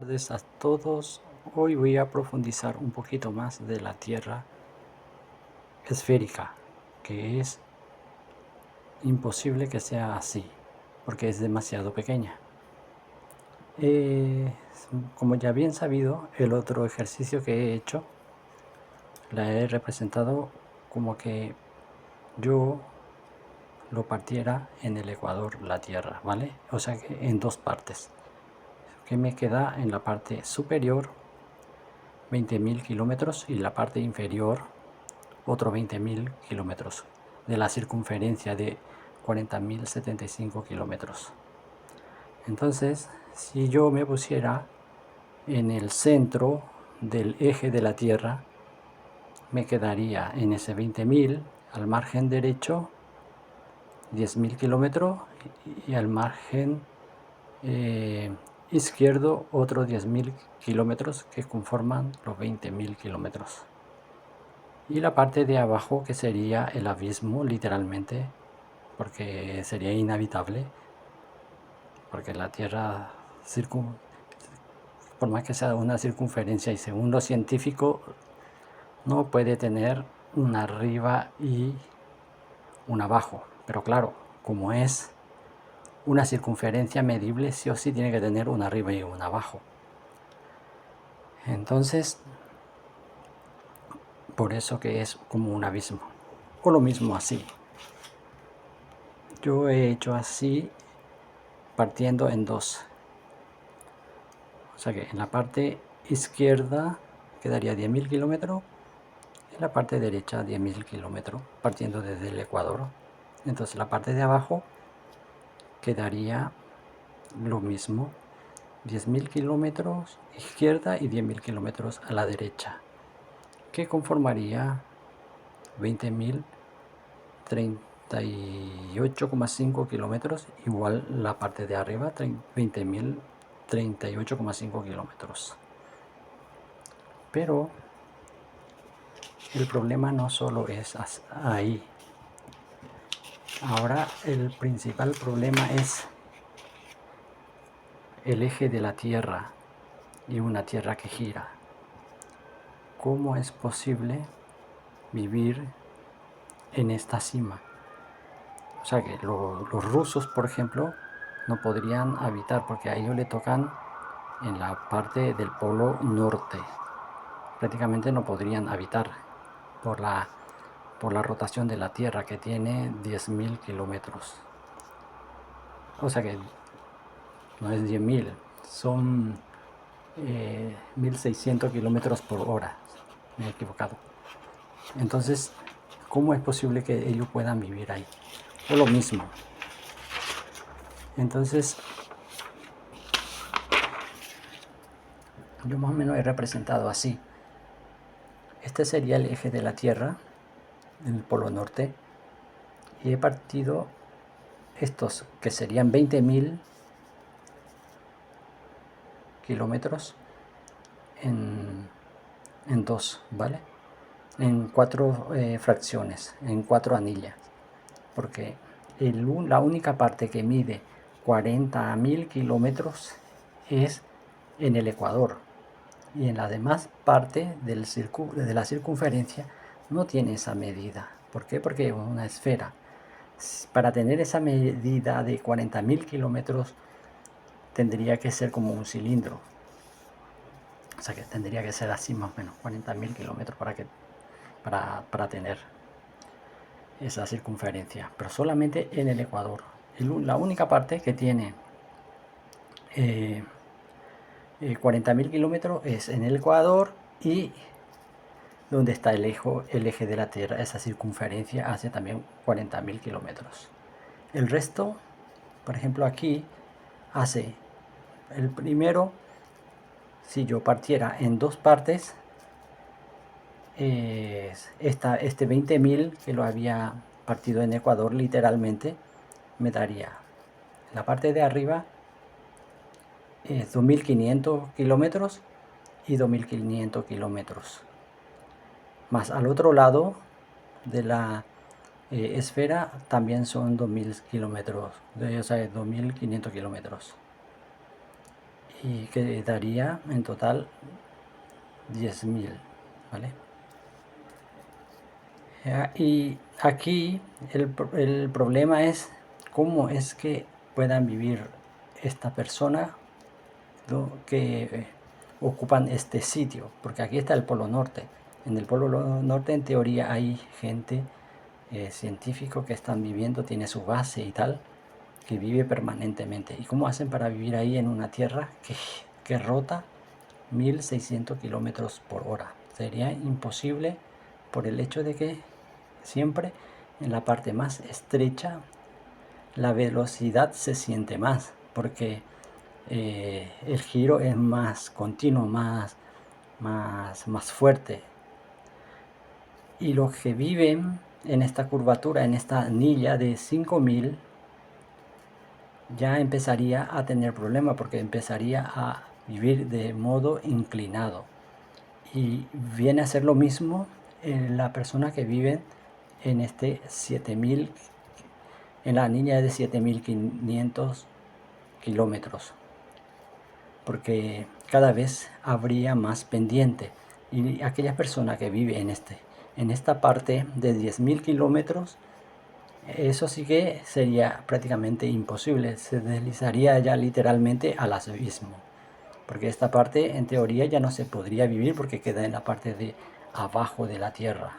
Buenas tardes a todos. Hoy voy a profundizar un poquito más de la Tierra esférica, que es imposible que sea así, porque es demasiado pequeña. Eh, Como ya bien sabido, el otro ejercicio que he hecho la he representado como que yo lo partiera en el ecuador la Tierra, ¿vale? O sea que en dos partes. Que me queda en la parte superior 20.000 kilómetros y la parte inferior otro 20.000 kilómetros de la circunferencia de 40.075 kilómetros. Entonces, si yo me pusiera en el centro del eje de la Tierra, me quedaría en ese 20.000 al margen derecho 10.000 kilómetros y al margen izquierdo otros 10.000 kilómetros que conforman los 20.000 kilómetros. Y la parte de abajo que sería el abismo literalmente, porque sería inhabitable, porque la Tierra, por más que sea una circunferencia y según lo científico, no puede tener un arriba y un abajo. Pero claro, como es una circunferencia medible, sí o sí tiene que tener un arriba y un abajo. Entonces, por eso que es como un abismo. O lo mismo así. Yo he hecho así partiendo en dos. O sea que en la parte izquierda quedaría 10.000 kilómetros, en la parte derecha 10.000 kilómetros, partiendo desde el Ecuador. Entonces la parte de abajo quedaría lo mismo, 10.000 kilómetros izquierda y 10.000 kilómetros a la derecha, que conformaría 20.000, 38,5 kilómetros, igual la parte de arriba, 20.000, 38,5 kilómetros. Pero el problema no solo es ahí. Ahora el principal problema es el eje de la Tierra y una Tierra que gira. ¿Cómo es posible vivir en esta cima? O sea que los rusos, por ejemplo, no podrían habitar porque a ellos le tocan en la parte del polo norte. Prácticamente no podrían habitar por la rotación de la Tierra, que tiene 10.000 kilómetros. O sea que no es 10.000, son 1.600 kilómetros por hora. Me he equivocado. Entonces, ¿cómo es posible que ellos puedan vivir ahí? O lo mismo. Entonces, yo más o menos he representado así. Este sería el eje de la Tierra, en el polo norte, y he partido estos que serían 20.000 kilómetros en dos, ¿vale? En cuatro fracciones, en cuatro anillas, porque la única parte que mide 40.000 kilómetros es en el Ecuador, y en la demás parte de la circunferencia no tiene esa medida. ¿Por qué? Porque es una esfera. Para tener esa medida de 40.000 kilómetros tendría que ser como un cilindro. O sea que tendría que ser así más o menos, 40.000 kilómetros para tener esa circunferencia. Pero solamente en el Ecuador. La única parte que tiene 40.000 kilómetros es en el Ecuador, y donde está el eje de la Tierra. Esa circunferencia hace también 40.000 kilómetros. El resto, por ejemplo aquí, hace el primero, si yo partiera en dos partes, este 20.000 que lo había partido en Ecuador literalmente, me daría la parte de arriba 2.500 kilómetros y 2.500 kilómetros. Más al otro lado de la esfera también son 2.000 kilómetros, o sea, 2.500 kilómetros. y que daría en total 10.000, ¿vale? Y aquí el problema es cómo es que puedan vivir esta persona, ¿no?, que ocupan este sitio, porque aquí está el Polo Norte. En el Polo Norte en teoría hay gente, científico, que están viviendo, tiene su base y tal, que vive permanentemente. ¿Y cómo hacen para vivir ahí en una tierra que rota 1600 kilómetros por hora? Sería imposible por el hecho de que siempre en la parte más estrecha la velocidad se siente más, porque el giro es más continuo, más fuerte. Y los que viven en esta curvatura, en esta anilla de 5000, ya empezaría a tener problemas, porque empezaría a vivir de modo inclinado. Y viene a ser lo mismo en la persona que vive en este 7000, en la anilla de 7500 kilómetros, porque cada vez habría más pendiente. Y aquella persona que vive en esta parte de 10.000 kilómetros, eso sí que sería prácticamente imposible, se deslizaría ya literalmente al abismo, porque esta parte en teoría ya no se podría vivir porque queda en la parte de abajo de la Tierra.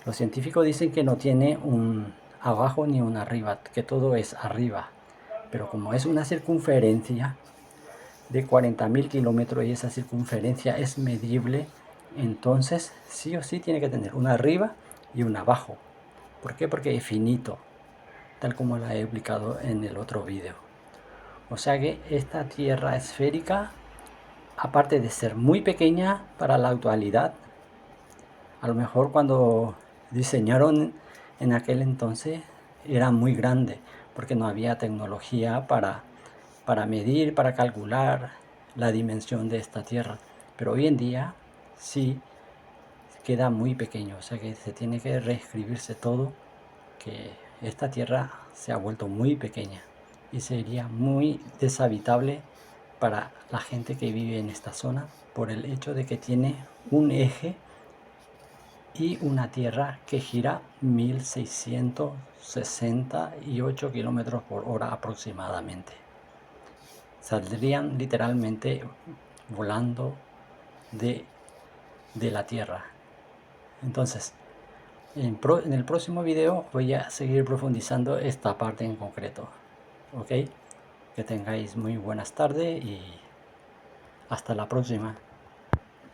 Los científicos dicen que no tiene un abajo ni un arriba, que todo es arriba, pero como es una circunferencia de 40.000 kilómetros y esa circunferencia es medible, entonces sí o sí tiene que tener un arriba y un abajo. ¿Por qué? Porque es finito, tal como la he explicado en el otro vídeo. O sea que esta Tierra esférica, aparte de ser muy pequeña para la actualidad, a lo mejor cuando diseñaron en aquel entonces era muy grande, porque no había tecnología para medir, para calcular la dimensión de esta Tierra. Pero hoy en día sí queda muy pequeño, o sea que se tiene que reescribirse todo, que esta Tierra se ha vuelto muy pequeña y sería muy deshabitable para la gente que vive en esta zona, por el hecho de que tiene un eje y una Tierra que gira 1668 kilómetros por hora aproximadamente. Saldrían literalmente volando de la Tierra. Entonces, en el próximo video voy a seguir profundizando esta parte en concreto. ¿Ok? Que tengáis muy buenas tardes y hasta la próxima.